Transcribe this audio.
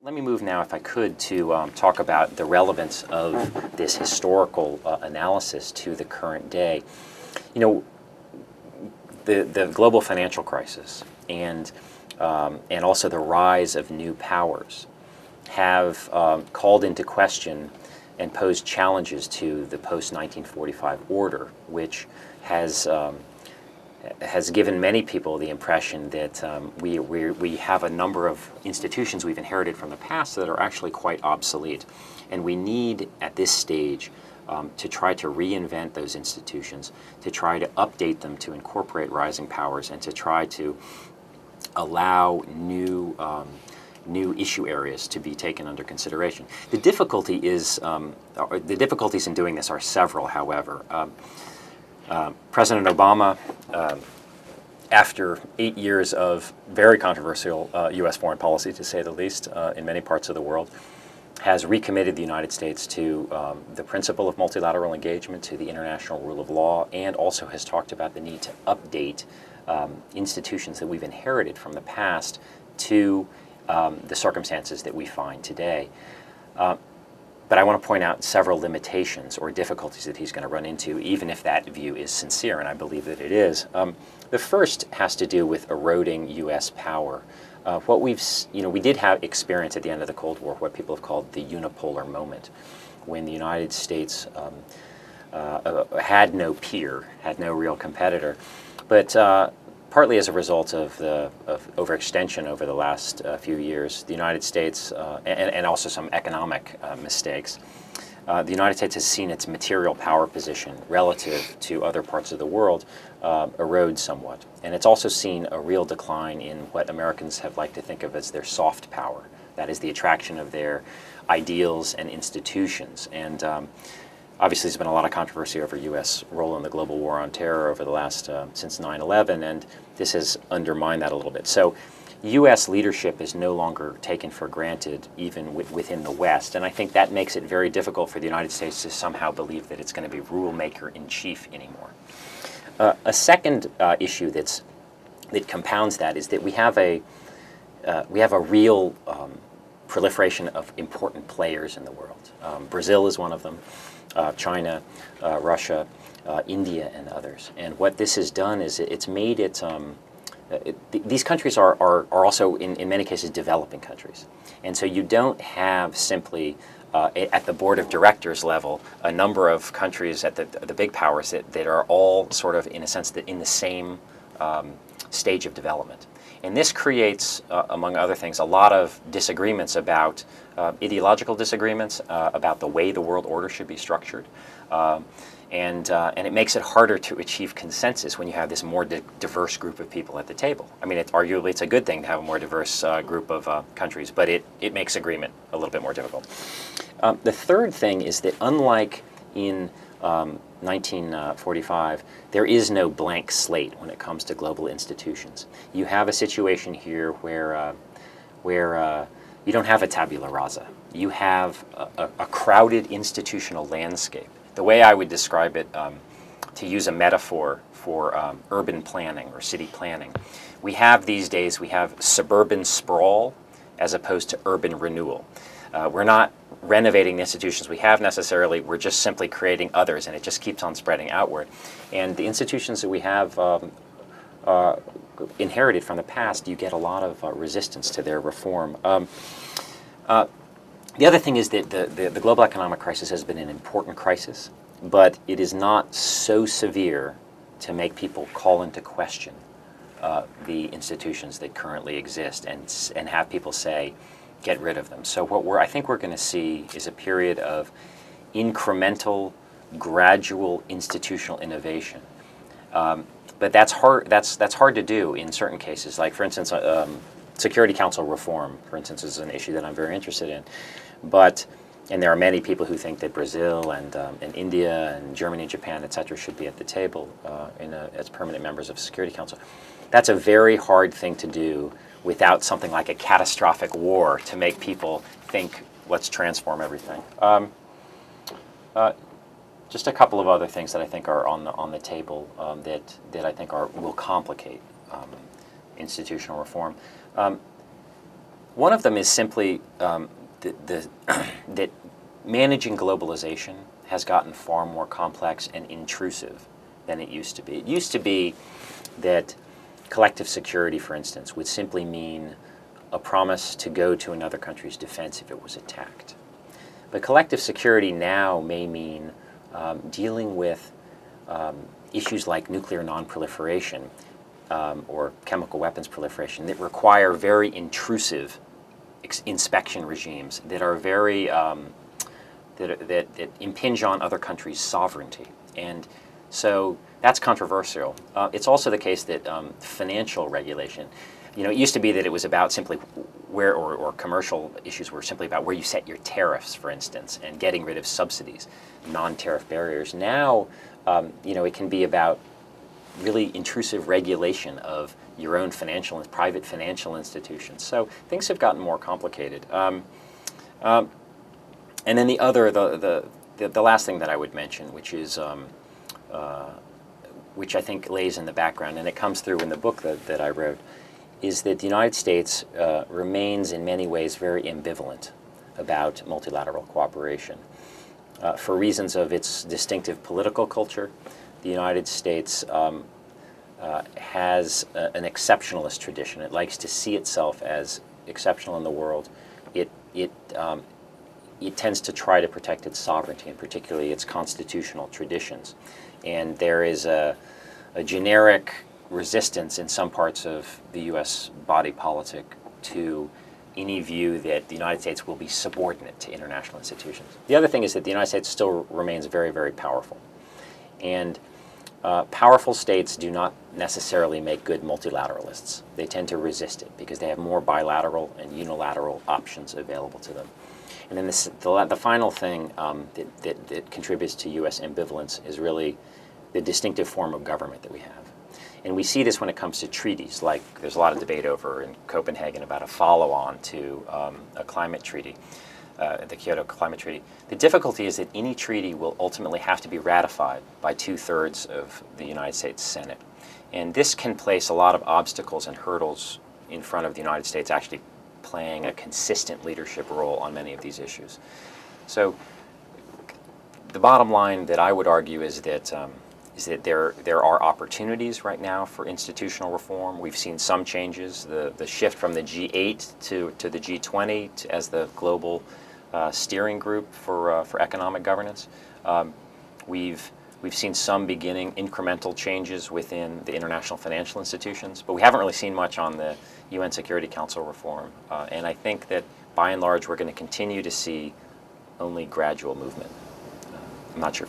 Let me move now, if I could, to talk about the relevance of this historical analysis to the current day. You know, the global financial crisis and also the rise of new powers have called into question and posed challenges to the post-1945 order, which has given many people the impression that we have a number of institutions we've inherited from the past that are actually quite obsolete. And we need, at this stage, to try to reinvent those institutions, to try to update them to incorporate rising powers, and to try to allow new issue areas to be taken under consideration. The difficulty is, the difficulties in doing this are several, however. President Obama, after 8 years of very controversial U.S. foreign policy, to say the least, in many parts of the world, has recommitted the United States to the principle of multilateral engagement, to the international rule of law, and also has talked about the need to update institutions that we've inherited from the past to the circumstances that we find today. But I want to point out several limitations or difficulties that he's going to run into, even if that view is sincere, and I believe that it is. The first has to do with eroding U.S. power. We did have experience at the end of the Cold War, what people have called the unipolar moment, when the United States had no peer, had no real competitor, but partly as a result of overextension over the last few years, the United States, and also some economic mistakes, the United States has seen its material power position relative to other parts of the world erode somewhat. And it's also seen a real decline in what Americans have liked to think of as their soft power. That is the attraction of their ideals and institutions. And obviously, there's been a lot of controversy over U.S. role in the global war on terror over the last, since 9/11, and this has undermined that a little bit. So U.S. leadership is no longer taken for granted, even within the West, and I think that makes it very difficult for the United States to somehow believe that it's going to be rule maker in chief anymore. A second issue that compounds that is that we have a real proliferation of important players in the world. Brazil is one of them. China, Russia, India, and others. And what this has done is it's made it, these countries are also, in many cases, developing countries. And so you don't have simply, at the board of directors level, a number of countries at the big powers that are all sort of, in a sense, in the same stage of development. And this creates, among other things, a lot of disagreements about ideological disagreements about the way the world order should be structured, and it makes it harder to achieve consensus when you have this more diverse group of people at the table. I mean, arguably it's a good thing to have a more diverse group of countries, but it makes agreement a little bit more difficult. The third thing is that unlike in 1945, there is no blank slate when it comes to global institutions. You have a situation here where you don't have a tabula rasa. You have a crowded institutional landscape. The way I would describe it, to use a metaphor for urban planning or city planning, we have these days, we have suburban sprawl as opposed to urban renewal. We're not renovating the institutions we have necessarily, we're just simply creating others, and it just keeps on spreading outward. And the institutions that we have inherited from the past, you get a lot of resistance to their reform. The other thing is that the global economic crisis has been an important crisis, but it is not so severe to make people call into question the institutions that currently exist and have people say, get rid of them. So what I think we're going to see is a period of incremental, gradual institutional innovation. But that's hard. That's hard to do in certain cases. Like, for instance, Security Council reform, for instance, is an issue that I'm very interested in. And there are many people who think that Brazil and India and Germany and Japan, et cetera, should be at the table as permanent members of the Security Council. That's a very hard thing to do without something like a catastrophic war to make people think, let's transform everything. Just a couple of other things that I think are on the table that I think will complicate institutional reform. One of them is simply that managing globalization has gotten far more complex and intrusive than it used to be. It used to be that collective security, for instance, would simply mean a promise to go to another country's defense if it was attacked. But collective security now may mean dealing with issues like nuclear non-proliferation or chemical weapons proliferation that require very intrusive inspection regimes that are very that impinge on other countries' sovereignty. And so that's controversial. It's also the case that financial regulation, it used to be that it was about simply where, or commercial issues were simply about where you set your tariffs, for instance, and getting rid of subsidies, non-tariff barriers. Now, it can be about really intrusive regulation of your own private financial institutions. So things have gotten more complicated. And then the last thing that I would mention, which is which I think lays in the background, and it comes through in the book that I wrote, is that the United States remains in many ways very ambivalent about multilateral cooperation. For reasons of its distinctive political culture, the United States has an exceptionalist tradition. It likes to see itself as exceptional in the world. It tends to try to protect its sovereignty, and particularly its constitutional traditions. And there is a generic resistance in some parts of the U.S. body politic to any view that the United States will be subordinate to international institutions. The other thing is that the United States still remains very, very powerful. And powerful states do not necessarily make good multilateralists. They tend to resist it because they have more bilateral and unilateral options available to them. And then the final thing that contributes to U.S. ambivalence is really the distinctive form of government that we have. And we see this when it comes to treaties, like there's a lot of debate over in Copenhagen about a follow-on to a climate treaty, the Kyoto Climate Treaty. The difficulty is that any treaty will ultimately have to be ratified by 2/3 of the United States Senate. And this can place a lot of obstacles and hurdles in front of the United States actually playing a consistent leadership role on many of these issues. So the bottom line that I would argue is that there are opportunities right now for institutional reform. We've seen some changes, the shift from the G8 to the G20 as the global steering group for economic governance. We've seen some beginning incremental changes within the international financial institutions, but we haven't really seen much on the UN Security Council reform. And I think that by and large we're going to continue to see only gradual movement. I'm not sure.